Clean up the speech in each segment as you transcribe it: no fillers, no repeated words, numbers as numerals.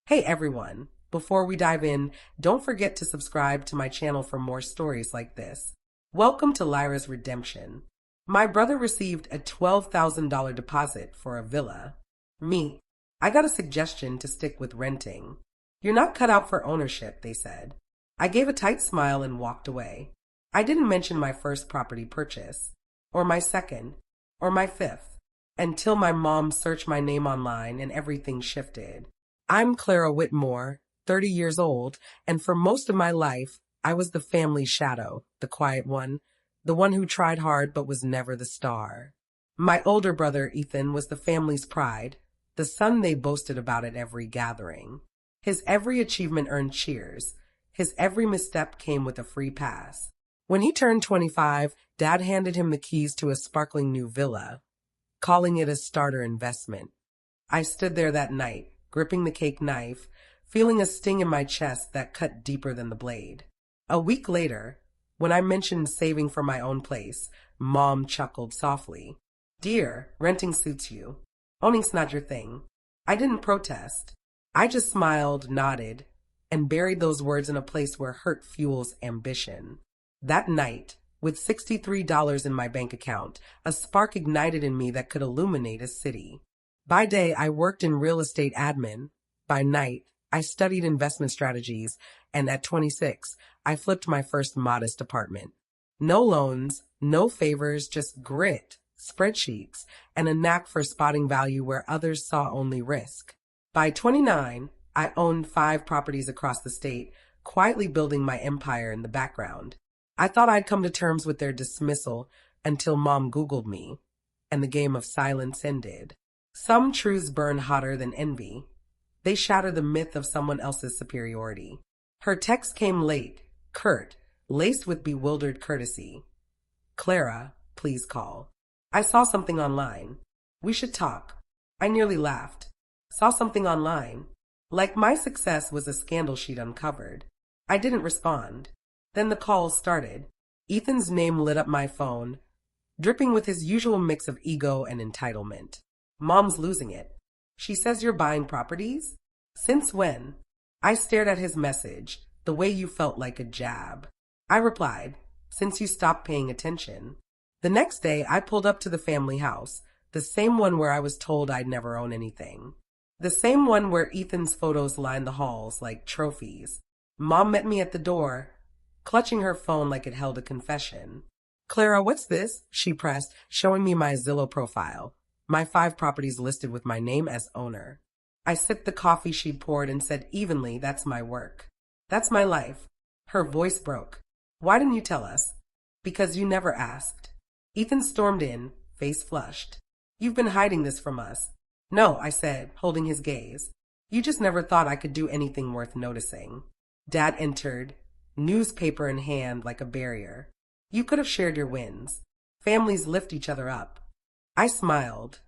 Hey everyone! Before we dive in, don't forget to subscribe to my channel for more stories like this. Welcome to Lyra's Redemption. My brother received a $12,000 deposit for a villa. Me, I got a suggestion to stick with renting. You're not cut out for ownership, they said. I gave a tight smile and walked away. I didn't mention my first property purchase, or my second, or my fifth, until my mom searched my name online and everything shifted. I'm Clara Whitmore, 30 years old, and for most of my life, I was the family shadow, the quiet one, the one who tried hard but was never the star. My older brother, Ethan, was the family's pride, the son they boasted about at every gathering. His every achievement earned cheers. His every misstep came with a free pass. When he turned 25, Dad handed him the keys to a sparkling new villa, calling it a starter investment. I stood there that night, gripping the cake knife, feeling a sting in my chest that cut deeper than the blade. A week later, when I mentioned saving for my own place, Mom chuckled softly. Dear, renting suits you. Owning's not your thing. I didn't protest. I just smiled, nodded, and buried those words in a place where hurt fuels ambition. That night, with $63 in my bank account, a spark ignited in me that could illuminate a city. By day, I worked in real estate admin. By night, I studied investment strategies, and at 26, I flipped my first modest apartment. No loans, no favors, just grit, spreadsheets, and a knack for spotting value where others saw only risk. By 29, I owned 5 properties across the state, quietly building my empire in the background. I thought I'd come to terms with their dismissal until Mom Googled me, and the game of silence ended. Some truths burn hotter than envy. They shatter the myth of someone else's superiority. Her text came late, curt, laced with bewildered courtesy. Clara, please call. I saw something online. We should talk. I nearly laughed. Saw something online. Like my success was a scandal she'd uncovered. I didn't respond. Then the call started. Ethan's name lit up my phone, dripping with his usual mix of ego and entitlement. Mom's losing it. She says you're buying properties? Since when? I stared at his message, the way you felt like a jab. I replied, since you stopped paying attention. The next day, I pulled up to the family house, the same one where I was told I'd never own anything. The same one where Ethan's photos lined the halls like trophies. Mom met me at the door, clutching her phone like it held a confession. Clara, what's this? She pressed, showing me my Zillow profile. My 5 properties listed with my name as owner. I sipped the coffee she'd poured and said evenly, that's my work. That's my life. Her voice broke. Why didn't you tell us? Because you never asked. Ethan stormed in, face flushed. You've been hiding this from us. No, I said, holding his gaze. You just never thought I could do anything worth noticing. Dad entered, newspaper in hand like a barrier. You could have shared your wins. Families lift each other up. I smiled,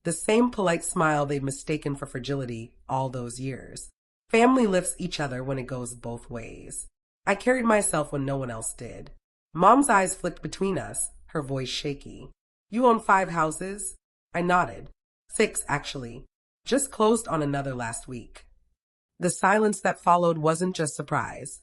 the same polite smile they'd mistaken for fragility all those years. Family lifts each other when it goes both ways. I carried myself when no one else did. Mom's eyes flicked between us, her voice shaky. You own 5 houses? I nodded. 6, actually. Just closed on another last week. The silence that followed wasn't just surprise.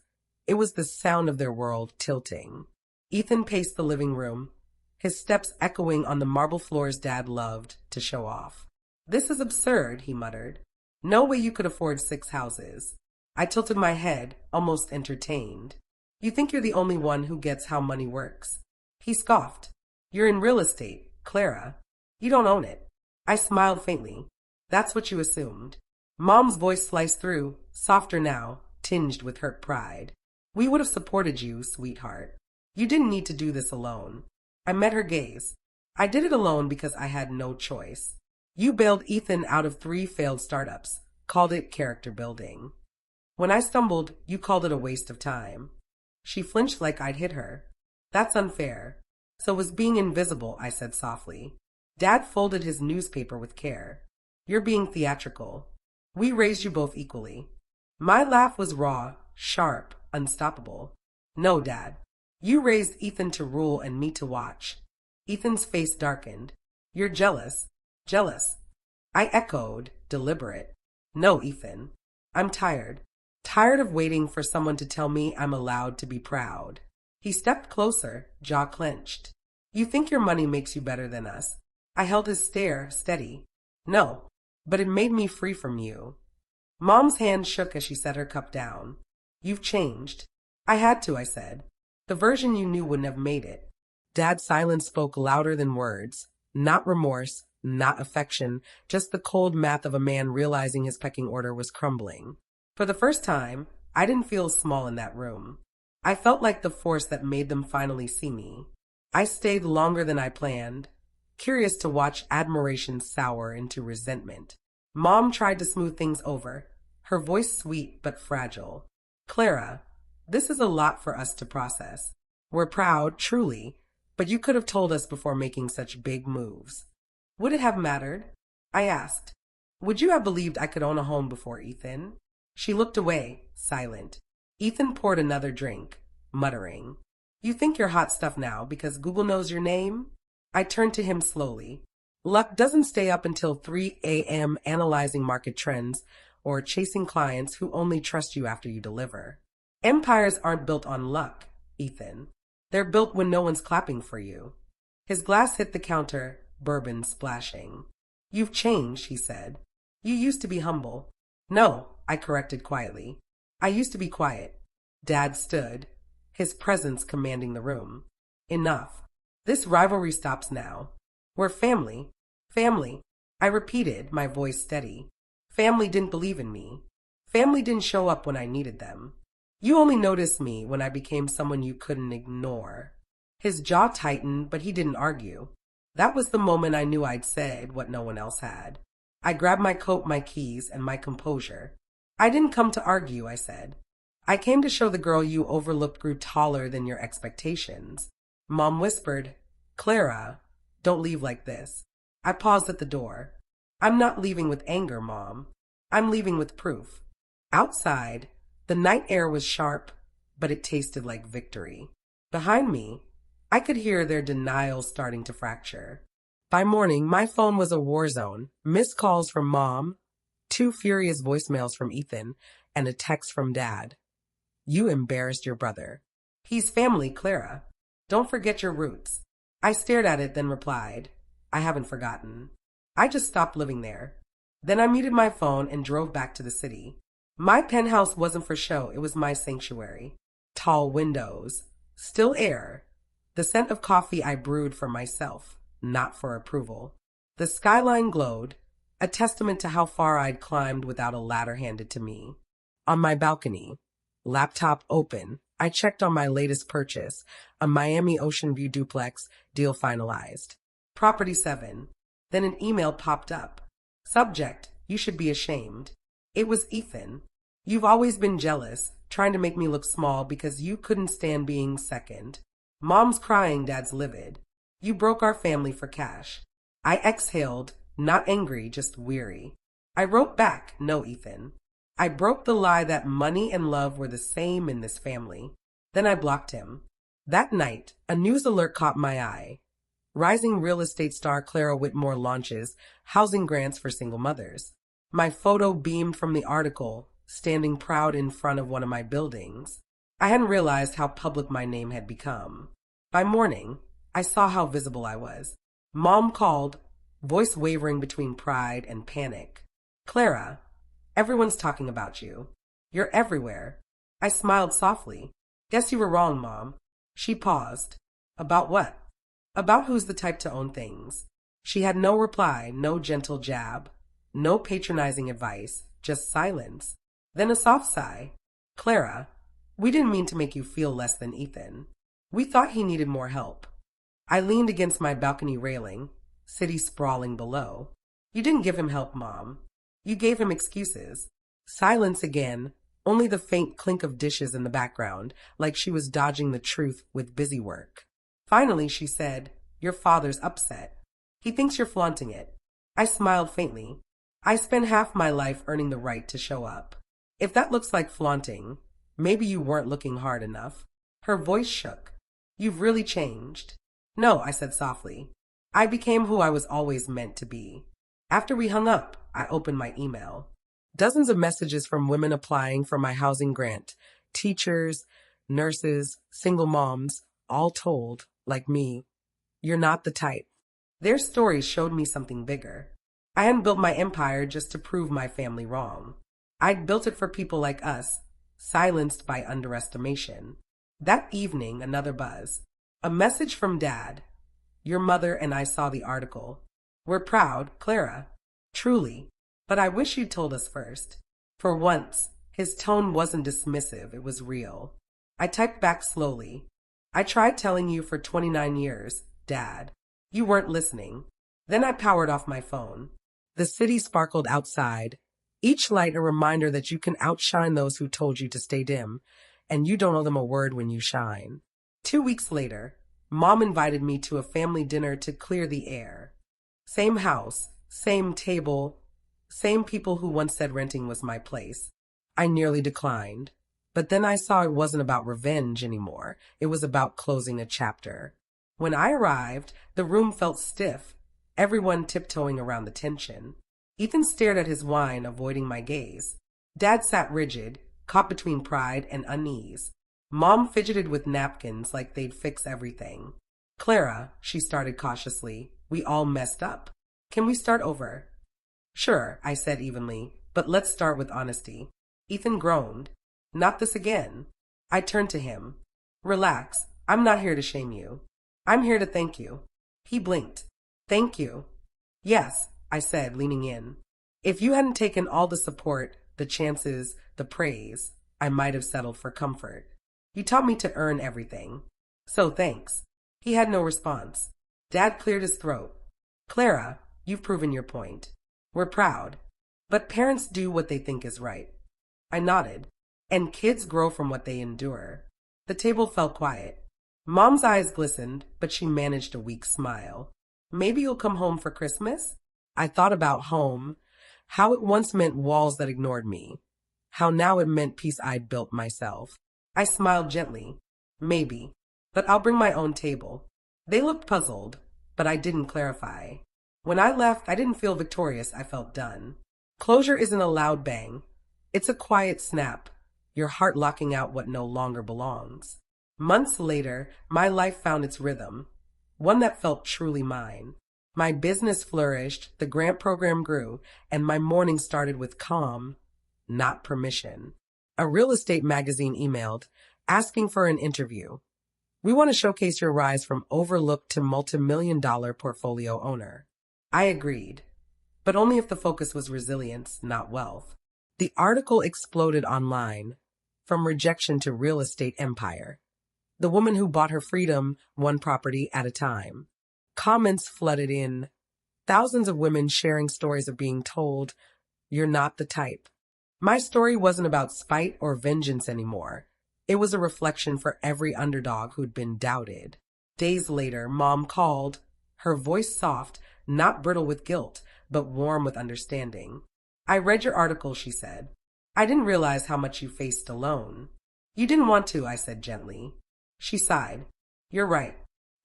It was the sound of their world tilting. Ethan paced the living room, his steps echoing on the marble floors Dad loved to show off. This is absurd, he muttered. No way you could afford 6 houses. I tilted my head, almost entertained. You think you're the only one who gets how money works. He scoffed. You're in real estate, Clara. You don't own it. I smiled faintly. That's what you assumed. Mom's voice sliced through, softer now, tinged with hurt pride. We would have supported you, sweetheart. You didn't need to do this alone. I met her gaze. I did it alone because I had no choice. You bailed Ethan out of 3 failed startups, called it character building. When I stumbled, you called it a waste of time. She flinched like I'd hit her. That's unfair. So was being invisible, I said softly. Dad folded his newspaper with care. You're being theatrical. We raised you both equally. My laugh was raw, sharp, unstoppable. No, Dad. You raised Ethan to rule and me to watch. Ethan's face darkened. You're jealous. Jealous. I echoed, deliberate. No, Ethan. I'm tired. Tired of waiting for someone to tell me I'm allowed to be proud. He stepped closer, jaw clenched. You think your money makes you better than us? I held his stare steady. No, but it made me free from you. Mom's hand shook as she set her cup down. You've changed. I had to, I said. The version you knew wouldn't have made it. Dad's silence spoke louder than words. Not remorse, not affection, just the cold math of a man realizing his pecking order was crumbling. For the first time, I didn't feel small in that room. I felt like the force that made them finally see me. I stayed longer than I planned, curious to watch admiration sour into resentment. Mom tried to smooth things over, her voice sweet but fragile. Clara, this is a lot for us to process. We're proud, truly, but you could have told us before making such big moves. Would it have mattered? I asked. Would you have believed I could own a home before Ethan? She looked away, silent. Ethan poured another drink, muttering, You think you're hot stuff now because Google knows your name? I turned to him slowly. Luck doesn't stay up until 3 a.m. analyzing market trends or chasing clients who only trust you after you deliver. Empires aren't built on luck, Ethan. They're built when no one's clapping for you. His glass hit the counter, bourbon splashing. You've changed, he said. You used to be humble. No, I corrected quietly. I used to be quiet. Dad stood, his presence commanding the room. Enough. This rivalry stops now. We're family. Family. I repeated, my voice steady. Family didn't believe in me. Family didn't show up when I needed them. You only noticed me when I became someone you couldn't ignore. His jaw tightened, but he didn't argue. That was the moment I knew I'd said what no one else had. I grabbed my coat, my keys, and my composure. I didn't come to argue, I said. I came to show the girl you overlooked grew taller than your expectations. Mom whispered, Clara, don't leave like this. I paused at the door. I'm not leaving with anger, Mom. I'm leaving with proof. Outside, the night air was sharp, but it tasted like victory. Behind me, I could hear their denial starting to fracture. By morning, my phone was a war zone. Missed calls from Mom, 2 furious voicemails from Ethan, and a text from Dad. You embarrassed your brother. He's family, Clara. Don't forget your roots. I stared at it, then replied, I haven't forgotten. I just stopped living there. Then I muted my phone and drove back to the city. My penthouse wasn't for show, it was my sanctuary. Tall windows, still air, the scent of coffee I brewed for myself, not for approval. The skyline glowed, a testament to how far I'd climbed without a ladder handed to me. On my balcony, laptop open, I checked on my latest purchase, a Miami Ocean View duplex, deal finalized. Property 7. Then an email popped up. Subject, you should be ashamed. It was Ethan. You've always been jealous, trying to make me look small because you couldn't stand being second. Mom's crying, Dad's livid. You broke our family for cash. I exhaled, not angry, just weary. I wrote back, no, Ethan. I broke the lie that money and love were the same in this family. Then I blocked him. That night, a news alert caught my eye. Rising real estate star Clara Whitmore launches housing grants for single mothers. My photo beamed from the article, standing proud in front of one of my buildings. I hadn't realized how public my name had become. By morning, I saw how visible I was. Mom called, voice wavering between pride and panic. Clara, everyone's talking about you. You're everywhere. I smiled softly. Guess you were wrong, Mom. She paused. About what? About who's the type to own things. She had no reply, no gentle jab, no patronizing advice, just silence. Then a soft sigh. Clara, we didn't mean to make you feel less than Ethan. We thought he needed more help. I leaned against my balcony railing, city sprawling below. You didn't give him help, Mom. You gave him excuses. Silence again, only the faint clink of dishes in the background, like she was dodging the truth with busy work. Finally, she said, Your father's upset. He thinks you're flaunting it. I smiled faintly. I spent half my life earning the right to show up. If that looks like flaunting, maybe you weren't looking hard enough. Her voice shook. You've really changed. No, I said softly. I became who I was always meant to be. After we hung up, I opened my email. Dozens of messages from women applying for my housing grant, teachers, nurses, single moms, all told, like me, you're not the type. Their stories showed me something bigger. I hadn't built my empire just to prove my family wrong. I'd built it for people like us, silenced by underestimation. That evening, another buzz. A message from Dad. Your mother and I saw the article. We're proud, Clara. Truly. But I wish you'd told us first. For once, his tone wasn't dismissive, it was real. I typed back slowly. I tried telling you for 29 years, Dad. You weren't listening. Then I powered off my phone. The city sparkled outside, each light a reminder that you can outshine those who told you to stay dim, and you don't owe them a word when you shine. 2 weeks later, Mom invited me to a family dinner to clear the air. Same house, same table, same people who once said renting was my place. I nearly declined. But then I saw it wasn't about revenge anymore. It was about closing a chapter. When I arrived, the room felt stiff, everyone tiptoeing around the tension. Ethan stared at his wine, avoiding my gaze. Dad sat rigid, caught between pride and unease. Mom fidgeted with napkins like they'd fix everything. Clara, she started cautiously, we all messed up. Can we start over? Sure, I said evenly, but let's start with honesty. Ethan groaned. Not this again. I turned to him. Relax, I'm not here to shame you. I'm here to thank you. He blinked. Thank you. Yes, I said, leaning in. If you hadn't taken all the support, the chances, the praise, I might have settled for comfort. You taught me to earn everything. So thanks. He had no response. Dad cleared his throat. Clara, you've proven your point. We're proud. But parents do what they think is right. I nodded. And kids grow from what they endure. The table fell quiet. Mom's eyes glistened, but she managed a weak smile. Maybe you'll come home for Christmas? I thought about home, how it once meant walls that ignored me, how now it meant peace I'd built myself. I smiled gently. Maybe, but I'll bring my own table. They looked puzzled, but I didn't clarify. When I left, I didn't feel victorious, I felt done. Closure isn't a loud bang. It's a quiet snap, your heart locking out what no longer belongs. Months later, my life found its rhythm, one that felt truly mine. My business flourished, the grant program grew, and my morning started with calm, not permission. A real estate magazine emailed, asking for an interview. We want to showcase your rise from overlooked to multi-million-dollar portfolio owner. I agreed, but only if the focus was resilience, not wealth. The article exploded online, from rejection to real estate empire. The woman who bought her freedom one property at a time. Comments flooded in, thousands of women sharing stories of being told, you're not the type. My story wasn't about spite or vengeance anymore. It was a reflection for every underdog who'd been doubted. Days later, Mom called, her voice soft, not brittle with guilt, but warm with understanding. I read your article, she said. I didn't realize how much you faced alone. You didn't want to, I said gently. She sighed. You're right.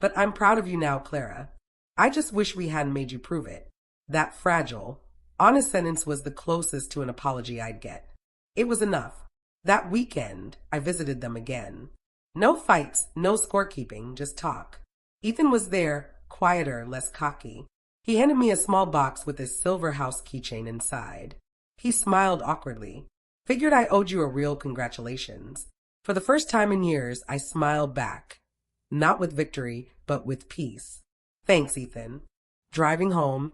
But I'm proud of you now, Clara. I just wish we hadn't made you prove it. That fragile, honest sentence was the closest to an apology I'd get. It was enough. That weekend, I visited them again. No fights, no scorekeeping, just talk. Ethan was there, quieter, less cocky. He handed me a small box with a silver house keychain inside. He smiled awkwardly. Figured I owed you a real congratulations. For the first time in years, I smiled back. Not with victory, but with peace. Thanks, Ethan. Driving home,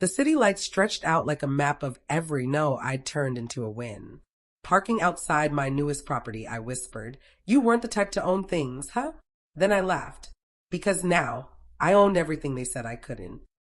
the city lights stretched out like a map of every no I'd turned into a win. Parking outside my newest property, I whispered, you weren't the type to own things, huh? Then I laughed. Because now, I owned everything they said I couldn't.